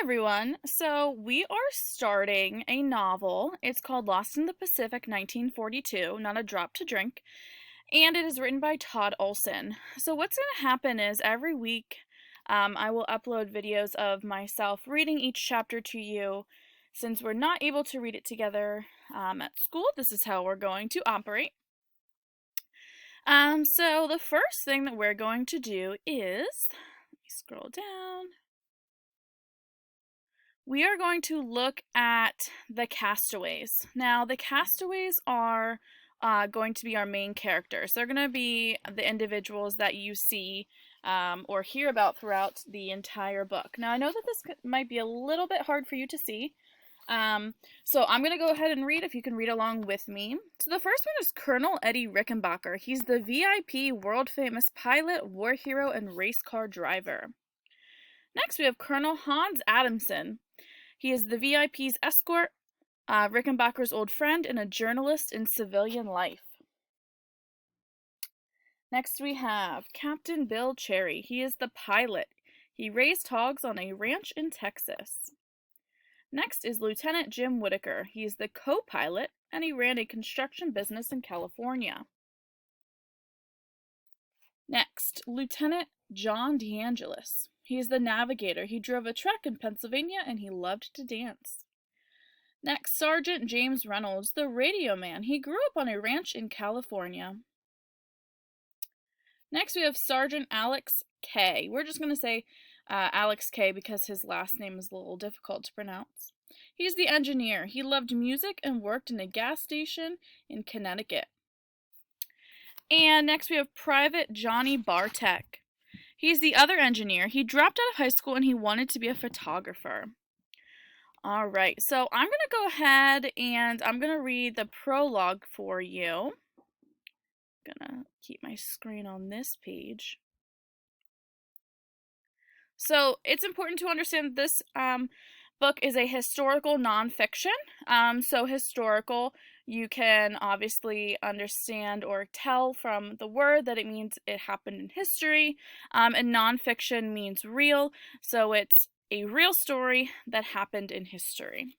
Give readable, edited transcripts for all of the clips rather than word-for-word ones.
Everyone. So we are starting a novel. It's called Lost in the Pacific 1942, Not a Drop to Drink, and it is written by Todd Olson. So what's going to happen is every week I will upload videos of myself reading each chapter to you. Since we're not able to read it together at school, this is how we're going to operate. So the first thing that we're going to do is, let me scroll down. We are going to look at the castaways. Now, the castaways are going to be our main characters. They're going to be the individuals that you see or hear about throughout the entire book. Now, I know that this might be a little bit hard for you to see. So I'm going to go ahead and read if you can read along with me. So the first one is Colonel Eddie Rickenbacker. He's the VIP world-famous pilot, war hero, and race car driver. Next, we have Colonel Hans Adamson. He is the VIP's escort, Rickenbacker's old friend, and a journalist in civilian life. Next, we have Captain Bill Cherry. He is the pilot. He raised hogs on a ranch in Texas. Next is Lieutenant Jim Whitaker. He is the co-pilot, and he ran a construction business in California. Next, Lieutenant John DeAngelis. He is the navigator. He drove a truck in Pennsylvania, and he loved to dance. Next, Sergeant James Reynolds, the radio man. He grew up on a ranch in California. Next, we have Sergeant Alex K. We're just going to say Alex K because his last name is a little difficult to pronounce. He's the engineer. He loved music and worked in a gas station in Connecticut. And next, we have Private Johnny Bartek. He's the other engineer. He dropped out of high school and he wanted to be a photographer. All right, so I'm going to go ahead and I'm going to read the prologue for you. I'm going to keep my screen on this page. So it's important to understand that this book is a historical nonfiction. So historical, you can obviously understand or tell from the word that it means it happened in history. And nonfiction means real, so it's a real story that happened in history.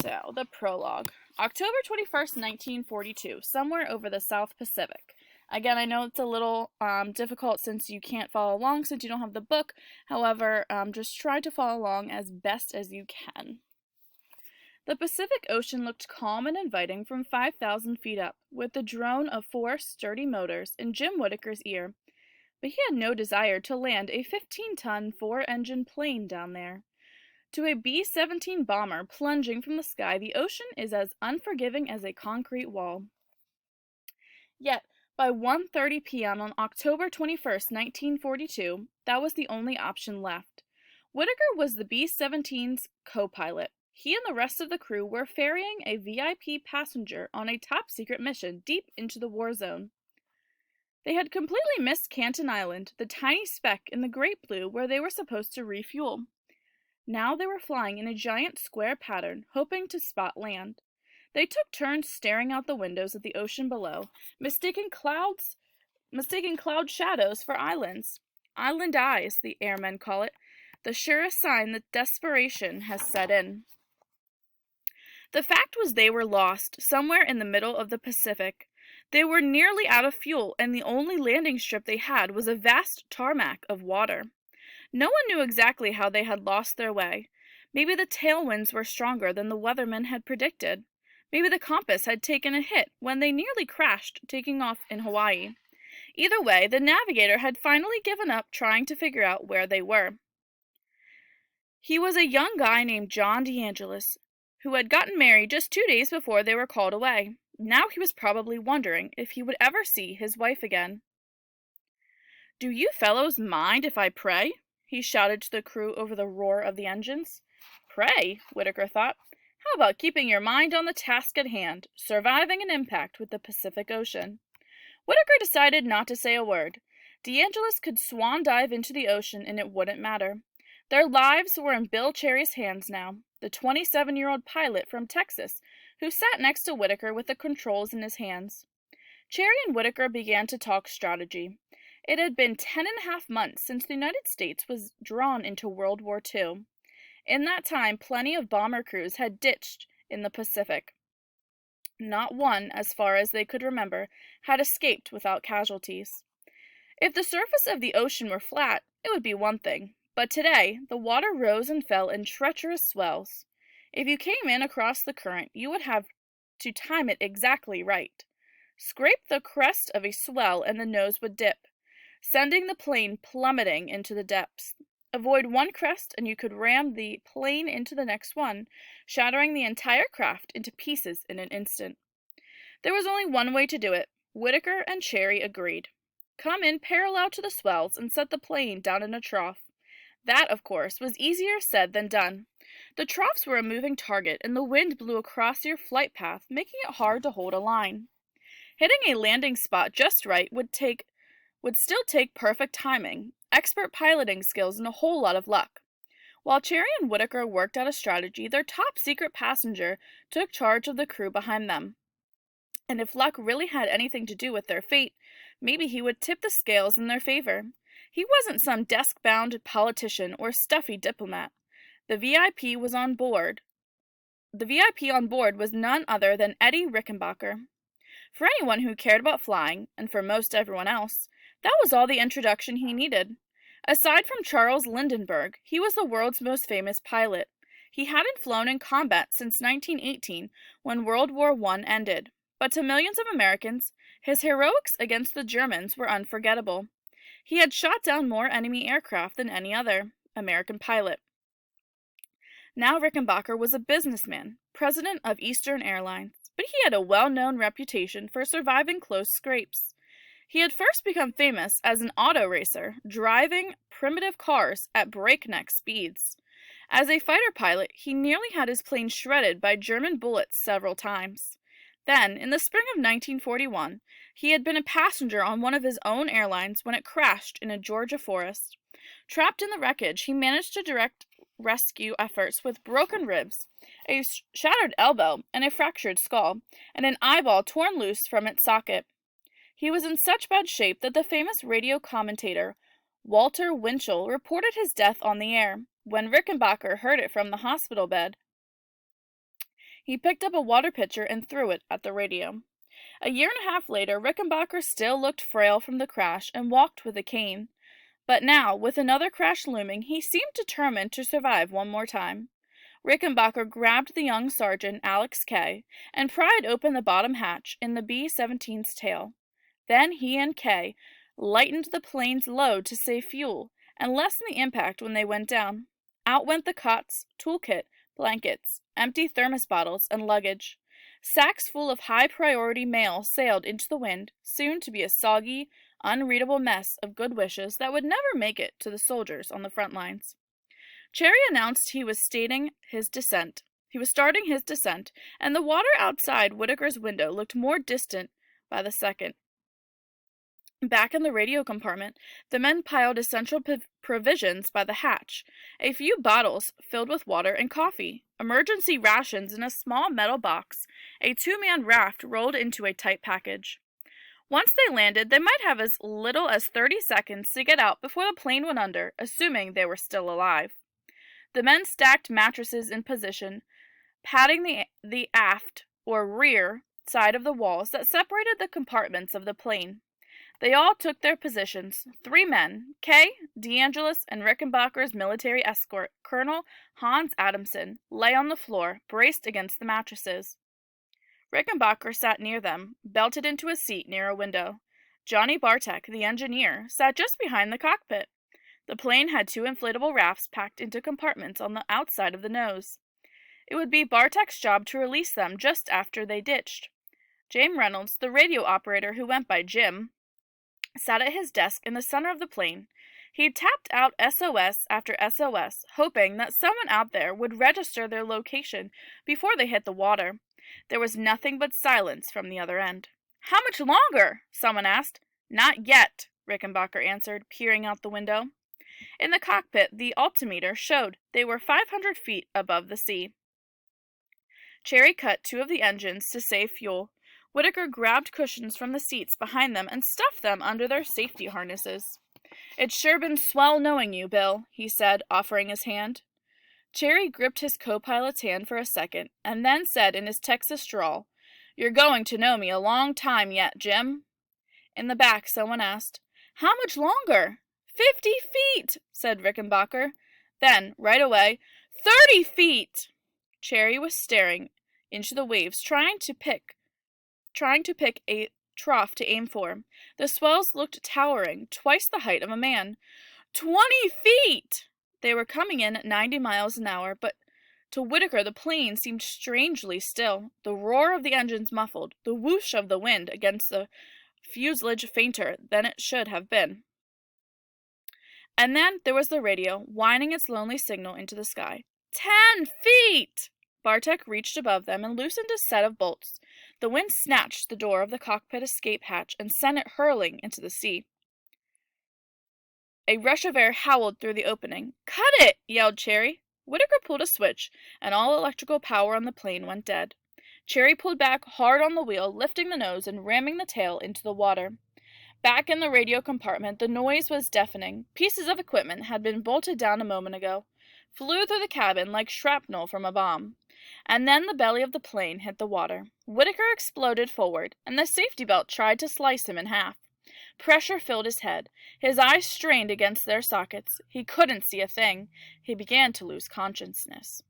So, the prologue. October 21st, 1942, somewhere over the South Pacific. Again, I know it's a little difficult since you can't follow along since you don't have the book. However, just try to follow along as best as you can. The Pacific Ocean looked calm and inviting from 5,000 feet up, with the drone of 4 sturdy motors in Jim Whitaker's ear. But he had no desire to land a 15-ton, 4-engine plane down there. To a B-17 bomber plunging from the sky, the ocean is as unforgiving as a concrete wall. Yet, by 1:30 p.m. on October 21st, 1942, that was the only option left. Whitaker was the B-17's co-pilot. He and the rest of the crew were ferrying a VIP passenger on a top-secret mission deep into the war zone. They had completely missed Canton Island, the tiny speck in the great blue where they were supposed to refuel. Now they were flying in a giant square pattern, hoping to spot land. They took turns staring out the windows at the ocean below, mistaking cloud shadows for islands. Island eyes, the airmen call it, the surest sign that desperation has set in. The fact was they were lost, somewhere in the middle of the Pacific. They were nearly out of fuel, and the only landing strip they had was a vast tarmac of water. No one knew exactly how they had lost their way. Maybe the tailwinds were stronger than the weathermen had predicted. Maybe the compass had taken a hit when they nearly crashed taking off in Hawaii. Either way, the navigator had finally given up trying to figure out where they were. He was a young guy named John DeAngelis, who had gotten married just 2 days before they were called away. Now he was probably wondering if he would ever see his wife again. "Do you fellows mind if I pray?" he shouted to the crew over the roar of the engines. Pray, Whitaker thought. How about keeping your mind on the task at hand, surviving an impact with the Pacific Ocean? Whitaker decided not to say a word. DeAngelis could swan dive into the ocean and it wouldn't matter. Their lives were in Bill Cherry's hands now, the 27-year-old pilot from Texas, who sat next to Whitaker with the controls in his hands. Cherry and Whitaker began to talk strategy. It had been 10.5 months since the United States was drawn into World War II. In that time, plenty of bomber crews had ditched in the Pacific. Not one, as far as they could remember, had escaped without casualties. If the surface of the ocean were flat, it would be one thing, but today the water rose and fell in treacherous swells. If you came in across the current, you would have to time it exactly right. Scrape the crest of a swell and the nose would dip, sending the plane plummeting into the depths. Avoid one crest and you could ram the plane into the next one, shattering the entire craft into pieces in an instant. There was only one way to do it. Whitaker and Cherry agreed. Come in parallel to the swells and set the plane down in a trough. That, of course, was easier said than done. The troughs were a moving target, and the wind blew across your flight path, making it hard to hold a line. Hitting a landing spot just right would still take perfect timing, expert piloting skills, and a whole lot of luck. While Cherry and Whitaker worked out a strategy, their top secret passenger took charge of the crew behind them. And if luck really had anything to do with their fate, maybe he would tip the scales in their favor. He wasn't some desk-bound politician or stuffy diplomat. The VIP on board was none other than Eddie Rickenbacker. For anyone who cared about flying, and for most everyone else, that was all the introduction he needed. Aside from Charles Lindbergh, he was the world's most famous pilot. He hadn't flown in combat since 1918, when World War I ended. But to millions of Americans, his heroics against the Germans were unforgettable. He had shot down more enemy aircraft than any other American pilot. Now Rickenbacker was a businessman, president of Eastern Airlines, but he had a well-known reputation for surviving close scrapes. He had first become famous as an auto racer, driving primitive cars at breakneck speeds. As a fighter pilot, he nearly had his plane shredded by German bullets several times. Then, in the spring of 1941, he had been a passenger on one of his own airlines when it crashed in a Georgia forest. Trapped in the wreckage, he managed to direct rescue efforts with broken ribs, a shattered elbow, and a fractured skull, and an eyeball torn loose from its socket. He was in such bad shape that the famous radio commentator Walter Winchell reported his death on the air. When Rickenbacker heard it from the hospital bed, he picked up a water pitcher and threw it at the radio. A year and a half later, Rickenbacker still looked frail from the crash and walked with a cane. But now, with another crash looming, he seemed determined to survive one more time. Rickenbacker grabbed the young sergeant, Alex Kay, and pried open the bottom hatch in the B-17's tail. Then he and Kay lightened the plane's load to save fuel and lessen the impact when they went down. Out went the cots, toolkit, blankets, empty thermos bottles, and luggage. Sacks full of high-priority mail sailed into the wind, soon to be a soggy, unreadable mess of good wishes that would never make it to the soldiers on the front lines. Cherry announced he was starting his descent, and the water outside Whitaker's window looked more distant by the second. Back in the radio compartment, the men piled essential provisions by the hatch, a few bottles filled with water and coffee, emergency rations in a small metal box, a two-man raft rolled into a tight package. Once they landed, they might have as little as 30 seconds to get out before the plane went under, assuming they were still alive. The men stacked mattresses in position, padding the aft, or rear, side of the walls that separated the compartments of the plane. They all took their positions. 3 men, Kay, DeAngelis, and Rickenbacker's military escort, Colonel Hans Adamson, lay on the floor, braced against the mattresses. Rickenbacker sat near them, belted into a seat near a window. Johnny Bartek, the engineer, sat just behind the cockpit. The plane had 2 inflatable rafts packed into compartments on the outside of the nose. It would be Bartek's job to release them just after they ditched. James Reynolds, the radio operator who went by Jim, sat at his desk in the center of the plane. He tapped out SOS after SOS, hoping that someone out there would register their location before they hit the water. There was nothing but silence from the other end. "How much longer?" someone asked. "Not yet," Rickenbacker answered, peering out the window. In the cockpit, the altimeter showed they were 500 feet above the sea. Cherry cut 2 of the engines to save fuel. Whitaker grabbed cushions from the seats behind them and stuffed them under their safety harnesses. "It's sure been swell knowing you, Bill," he said, offering his hand. Cherry gripped his co-pilot's hand for a second, and then said in his Texas drawl, "You're going to know me a long time yet, Jim." In the back, someone asked, "How much longer?" 50 feet, said Rickenbacker. Then, right away, 30 feet! Cherry was staring into the waves, trying to pick a trough to aim for. The swells looked towering, twice the height of a man. 20 feet! They were coming in at 90 miles an hour, but to Whitaker the plane seemed strangely still, the roar of the engines muffled, the whoosh of the wind against the fuselage fainter than it should have been. And then there was the radio, whining its lonely signal into the sky. 10 feet! Bartek reached above them and loosened a set of bolts. The wind snatched the door of the cockpit escape hatch and sent it hurling into the sea. A rush of air howled through the opening. "Cut it!" yelled Cherry. Whitaker pulled a switch, and all electrical power on the plane went dead. Cherry pulled back hard on the wheel, lifting the nose and ramming the tail into the water. Back in the radio compartment, the noise was deafening. Pieces of equipment had been bolted down a moment ago, flew through the cabin like shrapnel from a bomb. And then the belly of the plane hit the water. Whitaker exploded forward, and the safety belt tried to slice him in half. Pressure filled his head. His eyes strained against their sockets. He couldn't see a thing. He began to lose consciousness.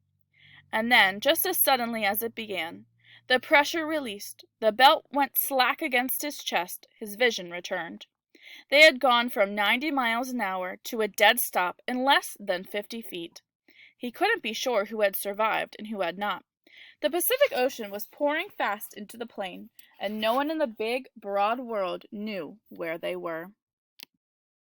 And then, just as suddenly as it began, the pressure released. The belt went slack against his chest. His vision returned. They had gone from 90 miles an hour to a dead stop in less than 50 feet. He couldn't be sure who had survived and who had not. The Pacific Ocean was pouring fast into the plane, and no one in the big, broad world knew where they were.